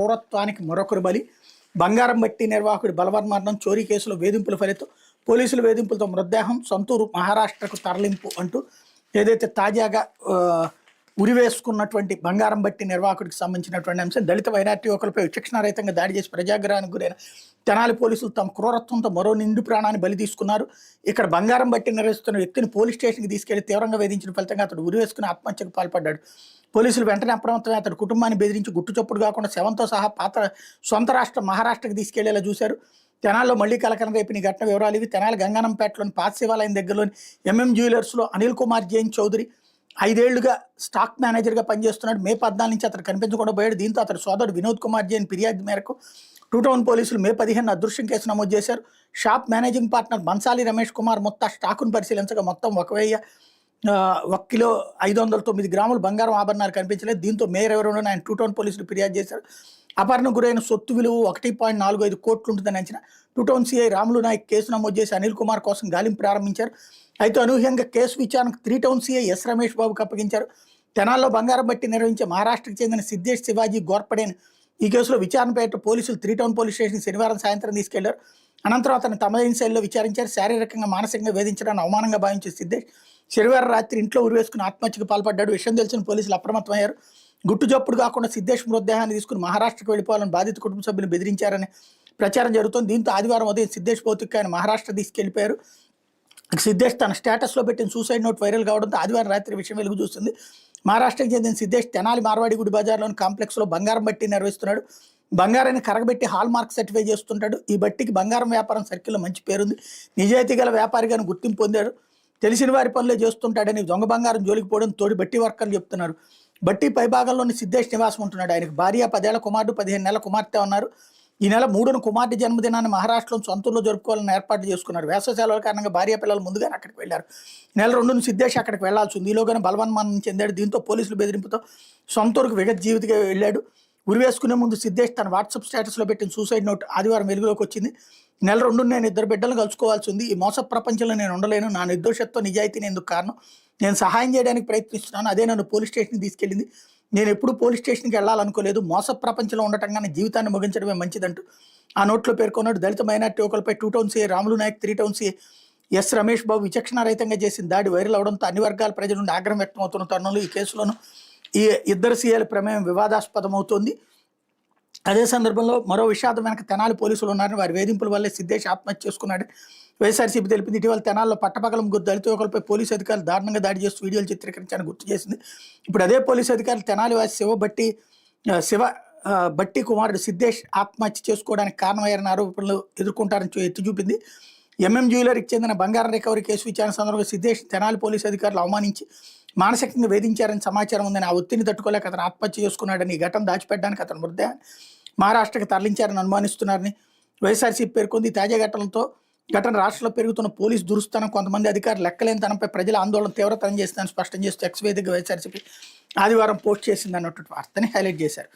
క్రూరత్వానికి మరొకరు బలి. బంగారం బట్టి నిర్వాహకుడి బలవన్మరణం, చోరీ కేసులో వేధింపుల ఫలితం, పోలీసుల వేధింపులతో మృతదేహం సొంతూరు మహారాష్ట్రకు తరలింపు అంటూ ఏదైతే తాజాగా ఉరివేసుకున్నటువంటి బంగారం బట్టి నిర్వాహకుడికి సంబంధించినటువంటి అంశం. దళిత మైనార్టీ యువకులపై విచక్షణారహితంగా దాడి చేసి ప్రజాగ్రహానికి గురైన తెనాలి పోలీసులు తమ క్రూరత్వంతో మరో నిండు ప్రాణాన్ని బలి తీసుకున్నారు. ఇక్కడ బంగారం బట్టి నిర్వహిస్తున్న వ్యక్తిని పోలీస్ స్టేషన్కి తీసుకెళ్లి తీవ్రంగా వేధించిన ఫలితంగా అతడు ఉరివేసుకుని ఆత్మహత్యకు పాల్పడ్డాడు. పోలీసులు వెంటనే అప్రమత్తమై అతడి కుటుంబాన్ని బెదిరించి గుట్టు చప్పుడు కాకుండా శవంతో సహా సొంత రాష్ట్రం మహారాష్ట్రకి తీసుకెళ్లేలా చూశారు. తెనాల్లో మళ్లీ కలకలం రేపిన ఘటన వివరాలు ఇవి. తెనాలి గంగానంపేటలోని పాత శివాలయం దగ్గరలోని జ్యువెలర్స్లో అనిల్ కుమార్ జైన్ చౌదరి 5 ఏళ్లుగా స్టాక్ మేనేజర్గా పనిచేస్తున్నాడు. మే 14 నుంచి అతను కనిపించకుండా పోయాడు. దీంతో అతడి సోదరుడు వినోద్ కుమార్ జైన్ ఫిర్యాదు మేరకు టౌన్ పోలీసులు మే 15 అదృశ్యం కేసు నమోదు చేశారు. Shop managing partner Bansali Ramesh Kumar మొత్తం స్టాకును పరిశీలించగా మొత్తం 1 కిలో 509 గ్రాములు బంగారం ఆభరణాలు కనిపించలేదు. దీంతో మే 22న ఆయన టౌన్ పోలీసులు ఫిర్యాదు చేశారు. అపహరణకు గురైన సొత్తు విలువ 1.45 కోట్లు ఉంటుందని అంచనా. Town CI Ramulu Nayak case నమోదు చేసి అనిల్ కుమార్ కోసం గాలింపు ప్రారంభించారు. అయితే అనూహ్యంగా కేసు విచారణకు టౌన్ సిఐ ఎస్ రమేష్ బాబుకు అప్పగించారు. తెనాల్లో బంగారం బట్టి నిర్వహించే మహారాష్ట్రకు చెందిన సిద్ధేష్ శివాజీ గోర్పడేన్ ఈ కేసులో విచారణ పేరిట పోలీసులు టౌన్ పోలీస్ స్టేషన్ శనివారం సాయంత్రం తీసుకెళ్లారు. అనంతరం అతను తమదైన శైలిలో విచారించారు. శారీరకంగా మానసికంగా వేధించడాన్ని అవమానంగా భావించే సిద్ధేష్ శనివారం రాత్రి ఇంట్లో ఉరివేసుకుని ఆత్మహత్యకు పాల్పడ్డాడు. విషయం తెలిసిన పోలీసులు అప్రమత్తమయ్యారు. గుట్టుచప్పుడు కాకుండా సిద్ధేష్ మృతదేహాన్ని తీసుకుని మహారాష్ట్రకు వెళ్ళిపోవాలని బాధిత కుటుంబ సభ్యులు బెదిరించారని ప్రచారం జరుగుతోంది. దీంతో ఆదివారం ఉదయం సిద్ధేష్ భౌతికాన్ని మహారాష్ట్ర తీసుకెళ్లిపోయారు. సిద్ధేష్ తన స్టేటస్లో పెట్టిన సూసైడ్ నోట్ వైరల్ కావడంతో ఆదివారం రాత్రి విషయం వెలుగు చూస్తుంది. మహారాష్ట్రకు చెందిన సిద్ధేష్ తెనాలి మార్వాడి గుడి బజార్లోని కాంప్లెక్స్లో బంగారం బట్టి నిర్వహిస్తున్నాడు. బంగారాన్ని కరగబెట్టి హాల్ మార్క్ సర్టిఫై చేస్తుంటాడు. ఈ బట్టికి బంగారం వ్యాపారం సర్కిల్లో మంచి పేరుంది. నిజాయితీ గల వ్యాపారిగాను గుర్తింపు పొందాడు. తెలిసిన వారి పనులే చేస్తుంటాడని దొంగ బంగారం జోలికి పోవడం తోడి బట్టి వర్కర్లు చెప్తున్నారు. బట్టి పైభాగంలోని సిద్ధేష్ నివాసం ఉంటున్నాడు. ఆయనకు భార్య, 10 ఏళ్ల కుమారుడు, 15 నెలల కుమార్తె ఉన్నారు. ఈ నెల 3న కుమార్తె జన్మదినాన్ని మహారాష్ట్రలో సొంతూరులో జరుపుకోవాలని ఏర్పాటు చేసుకున్నారు. వేసవి సెలవుల కారణంగా భార్య పిల్లలు ముందుగానే అక్కడికి వెళ్లారు. నెల 2న సిద్ధేష్ అక్కడికి వెళ్లాల్సి ఉంది. ఈలోగానే బలవన్మరణం చెందాడు. దీంతో పోలీసులు బెదిరింపుతో సొంతూరుకు విగత జీవితంగా వెళ్ళాడు. ఉరివేసుకునే ముందు సిద్ధేష్ తన వాట్సాప్ స్టేటస్లో పెట్టిన సూసైడ్ నోట్ ఆదివారం వెలుగులోకి వచ్చింది. నెల 2న నేను 2 బిడ్డలను కలుసుకోవాల్సి ఉంది. ఈ మోస ప్రపంచంలో నేను ఉండలేను. నా నిర్దోషత్వం నిజాయితీని ఎందుకు కారణం. నేను సహాయం చేయడానికి ప్రయత్నిస్తున్నాను. అదే నన్ను పోలీస్ స్టేషన్కి తీసుకెళ్ళింది. నేను ఎప్పుడు పోలీస్ స్టేషన్కి వెళ్ళాలనుకోలేదు. మోస ప్రపంచంలో ఉండటం కానీ జీవితాన్ని ముగించడమే మంచిదంటూ ఆ నోట్లో పేర్కొన్నాడు. దళిత మైనార్టీ యువకులపై town CI Ramulu Naik, town CI S Ramesh Babu విచక్షణారహితంగా చేసిన దాడి వైరల్ అవడంతో అన్ని వర్గాల ప్రజల నుండి ఆగ్రహం వ్యక్తమవుతున్న తరుణంలో ఈ కేసులోనూ ఈ 2 సీఐల ప్రమేయం వివాదాస్పదమవుతోంది. అదే సందర్భంలో మరో విషాదం వెనక తెనాలి పోలీసులు ఉన్నారని, వారి వేధింపుల వల్లే సిద్ధేష్ ఆత్మహత్య చేసుకున్నాడు వైఎస్ఆర్సీపీ తెలిపింది. ఇటీవల తెనాల్లో పట్టపగల 3 దళిత యువకులపై పోలీసు అధికారులు దారుణంగా దాడి చేస్తూ వీడియోలు చిత్రీకరించాలని గుర్తు చేసింది. ఇప్పుడు అదే పోలీసు అధికారులు తెనాలి వాసి బట్టి కుమారుడు సిద్ధేష్ ఆత్మహత్య చేసుకోవడానికి కారణమయ్యారన్న ఆరోపణలు ఎదుర్కొంటారని ఎత్తి చూపింది. జ్యువెలరీకి చెందిన బంగారం రికవరీ కేసు విచారణ సందర్భంగా సిద్ధేష్ తెనాలి పోలీసు అధికారులు అవమానించి మానసికంగా వేధించారని సమాచారం ఉందని, ఆ ఒత్తిడిని తట్టుకోలేక అతను ఆత్మహత్య చేసుకున్నాడని, ఈ ఘటన దాచిపెట్టడానికి అతను మృతదేహాన్ని మహారాష్ట్రకు తరలించారని అనుమానిస్తున్నారని వైఎస్ఆర్సీపీ పేర్కొంది. తాజా ఘటన రాష్ట్రంలో పెరుగుతున్న పోలీసు దురుస్తనం, కొంతమంది అధికారులు లెక్కలేనితనంపై ప్రజల ఆందోళన తీవ్రతరం చేస్తుందని స్పష్టం చేస్తూ ఎక్స్ వేదికగా వైఎస్ఆర్సీపీ ఆదివారం పోస్ట్ చేసింది అన్నటువంటి వార్తని హైలైట్ చేశారు.